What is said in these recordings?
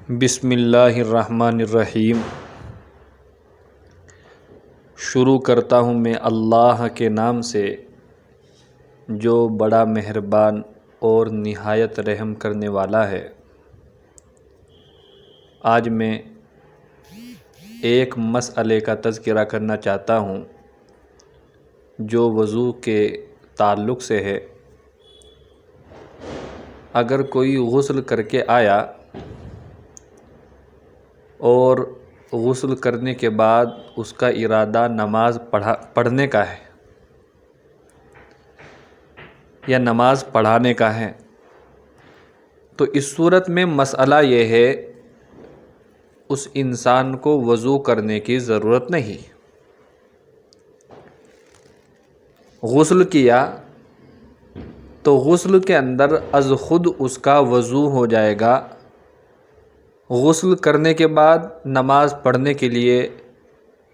بسم اللہ الرحمن الرحیم۔ شروع کرتا ہوں میں اللہ کے نام سے جو بڑا مہربان اور نہایت رحم کرنے والا ہے۔ آج میں ایک مسئلے کا تذکرہ کرنا چاہتا ہوں جو وضو کے تعلق سے ہے۔ اگر کوئی غسل کر کے آیا اور غسل کرنے کے بعد اس کا ارادہ نماز پڑھنے کا ہے یا نماز پڑھانے کا ہے، تو اس صورت میں مسئلہ یہ ہے اس انسان کو وضو کرنے کی ضرورت نہیں۔ غسل کیا تو غسل کے اندر از خود اس کا وضو ہو جائے گا۔ غسل کرنے کے بعد نماز پڑھنے کے لیے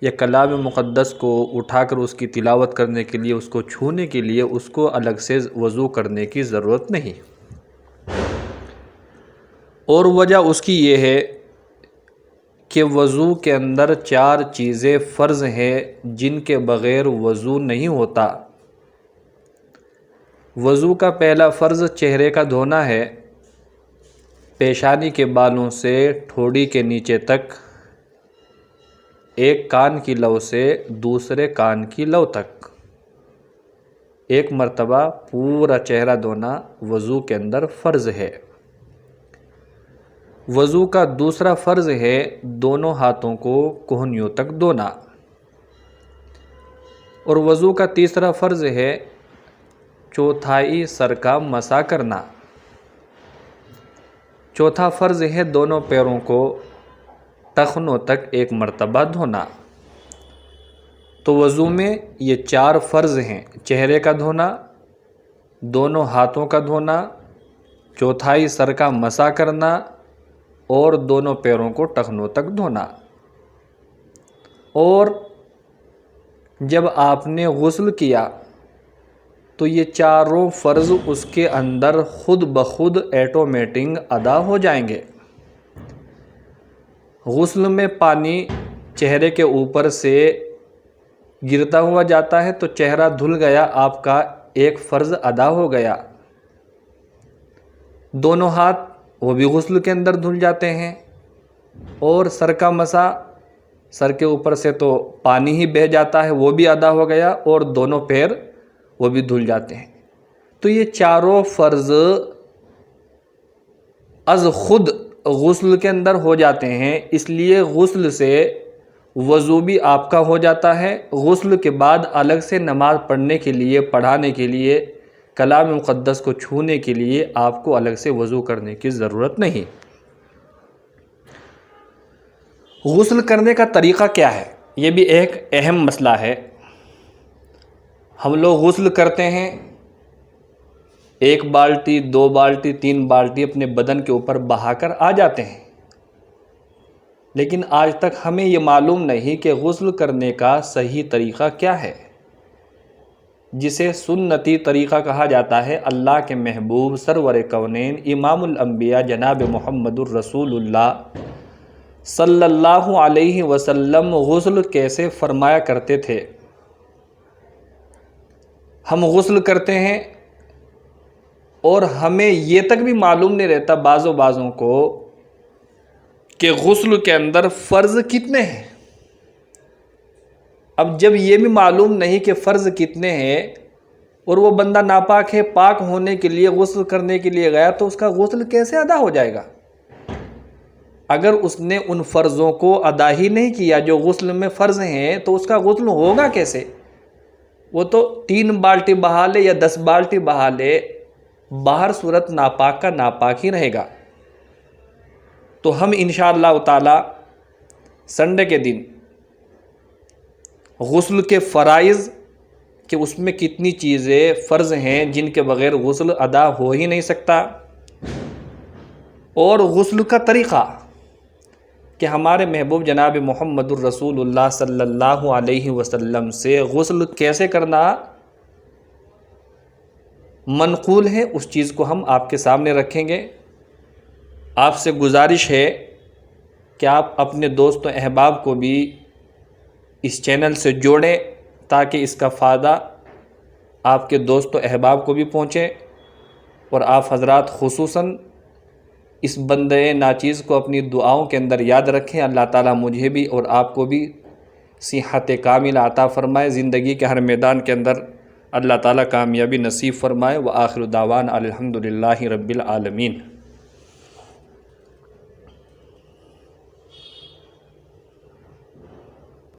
یا کلام مقدس کو اٹھا کر اس کی تلاوت کرنے کے لیے، اس کو چھونے کے لیے اس کو الگ سے وضو کرنے کی ضرورت نہیں۔ اور وجہ اس کی یہ ہے کہ وضو کے اندر 4 چیزیں فرض ہیں جن کے بغیر وضو نہیں ہوتا۔ وضو کا پہلا فرض چہرے کا دھونا ہے، پیشانی کے بالوں سے ٹھوڑی کے نیچے تک، ایک کان کی لو سے دوسرے کان کی لو تک، ایک مرتبہ پورا چہرہ دھونا وضو کے اندر فرض ہے۔ وضو کا دوسرا فرض ہے دونوں ہاتھوں کو کہنیوں تک دھونا، اور وضو کا تیسرا فرض ہے چوتھائی سر کا مسح کرنا۔ چوتھا فرض ہے دونوں پیروں کو ٹخنوں تک ایک مرتبہ دھونا۔ تو وضو میں یہ 4 فرض ہیں: چہرے کا دھونا، دونوں ہاتھوں کا دھونا، چوتھائی سر کا مسح کرنا اور دونوں پیروں کو ٹخنوں تک دھونا۔ اور جب آپ نے غسل کیا تو یہ چاروں فرض اس کے اندر خود بخود ایٹومیٹنگ ادا ہو جائیں گے۔ غسل میں پانی چہرے کے اوپر سے گرتا ہوا جاتا ہے تو چہرہ دھل گیا، آپ کا ایک فرض ادا ہو گیا۔ دونوں ہاتھ وہ بھی غسل کے اندر دھل جاتے ہیں، اور سر کا مسح، سر کے اوپر سے تو پانی ہی بہہ جاتا ہے، وہ بھی ادا ہو گیا، اور دونوں پیر وہ بھی دھل جاتے ہیں۔ تو یہ چاروں فرض از خود غسل کے اندر ہو جاتے ہیں، اس لیے غسل سے وضو بھی آپ کا ہو جاتا ہے۔ غسل کے بعد الگ سے نماز پڑھنے کے لیے، پڑھانے کے لیے، کلام مقدس کو چھونے کے لیے آپ کو الگ سے وضو کرنے کی ضرورت نہیں۔ غسل کرنے کا طریقہ کیا ہے؟ یہ بھی ایک اہم مسئلہ ہے۔ ہم لوگ غسل کرتے ہیں، 1 بالٹی 2 بالٹی 3 بالٹی اپنے بدن کے اوپر بہا کر آ جاتے ہیں، لیکن آج تک ہمیں یہ معلوم نہیں کہ غسل کرنے کا صحیح طریقہ کیا ہے، جسے سنتی طریقہ کہا جاتا ہے۔ اللہ کے محبوب سرور کونین امام الانبیاء جناب محمد الرسول اللہ صلی اللہ علیہ وسلم غسل کیسے فرمایا کرتے تھے۔ ہم غسل کرتے ہیں اور ہمیں یہ تک بھی معلوم نہیں رہتا بعضوں کو کہ غسل کے اندر فرض کتنے ہیں۔ اب جب یہ بھی معلوم نہیں کہ فرض کتنے ہیں اور وہ بندہ ناپاک ہے، پاک ہونے کے لیے غسل کرنے کے لیے گیا، تو اس کا غسل کیسے ادا ہو جائے گا؟ اگر اس نے ان فرضوں کو ادا ہی نہیں کیا جو غسل میں فرض ہیں، تو اس کا غسل ہوگا کیسے؟ وہ تو 3 بالٹی بہا لے یا 10 بالٹی بہا لے، باہر صورت ناپاک کا ناپاک ہی رہے گا۔ تو ہم انشاءاللہ تعالی سنڈے کے دن غسل کے فرائض، کہ اس میں کتنی چیزیں فرض ہیں جن کے بغیر غسل ادا ہو ہی نہیں سکتا، اور غسل کا طریقہ کہ ہمارے محبوب جناب محمد الرسول اللہ صلی اللہ علیہ وسلم سے غسل کیسے کرنا منقول ہے، اس چیز کو ہم آپ کے سامنے رکھیں گے۔ آپ سے گزارش ہے کہ آپ اپنے دوست و احباب کو بھی اس چینل سے جوڑیں تاکہ اس کا فائدہ آپ کے دوست و احباب کو بھی پہنچے، اور آپ حضرات خصوصاً اس بندے ناچیز کو اپنی دعاؤں کے اندر یاد رکھیں۔ اللہ تعالیٰ مجھے بھی اور آپ کو بھی صحت کاملہ عطا فرمائے، زندگی کے ہر میدان کے اندر اللہ تعالیٰ کامیابی نصیب فرمائے۔ وآخر دعوانا الحمدللہ رب العالمین۔